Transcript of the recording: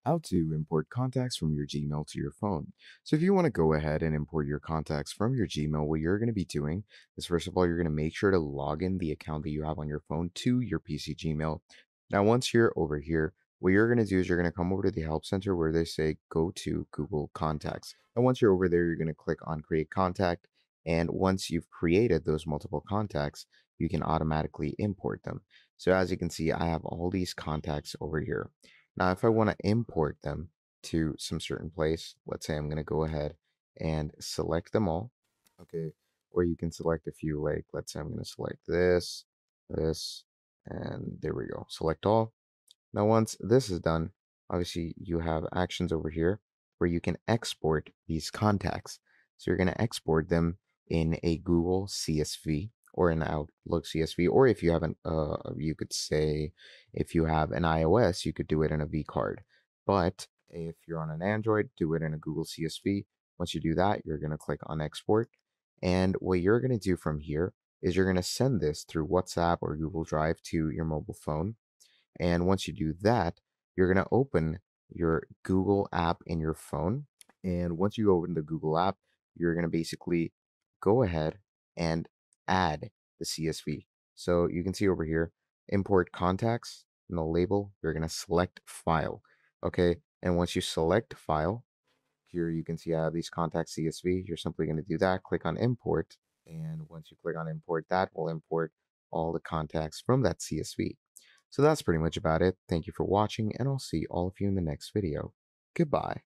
How to import contacts from your Gmail to your phone. So if you want to go ahead and import your contacts from your Gmail, what you're going to be doing is first of all, you're going to make sure to log in the account that you have on your phone to your PC Gmail. Now, once you're over here, what you're going to do is you're going to come over to the help center where they say go to Google Contacts. And once you're over there, you're going to click on create contact. And once you've created those multiple contacts, you can automatically import them. So as you can see, I have all these contacts over here. Now, if I want to import them to some certain place, let's say I'm going to go ahead and select them all. Okay. Or you can select a few, like, let's say I'm going to select this, and there we go. Select all. Now, once this is done, obviously you have actions over here where you can export these contacts. So you're going to export them in a Google CSV or an Outlook CSV, or if you have you could say if you have an iOS, you could do it in a V card. But if you're on an Android, do it in a Google CSV. Once you do that, you're going to click on export. And what you're going to do from here is you're going to send this through WhatsApp or Google Drive to your mobile phone. And once you do that, you're going to open your Google app in your phone. And once you open the Google app, you're going to basically go ahead and add the CSV. So you can see over here, import contacts, and the label, you're going to select file. Okay. And once you select file, here you can see I have these contacts CSV. You're simply going to do that, click on import. And once you click on import, that will import all the contacts from that CSV. So that's pretty much about it. Thank you for watching, and I'll see all of you in the next video. Goodbye.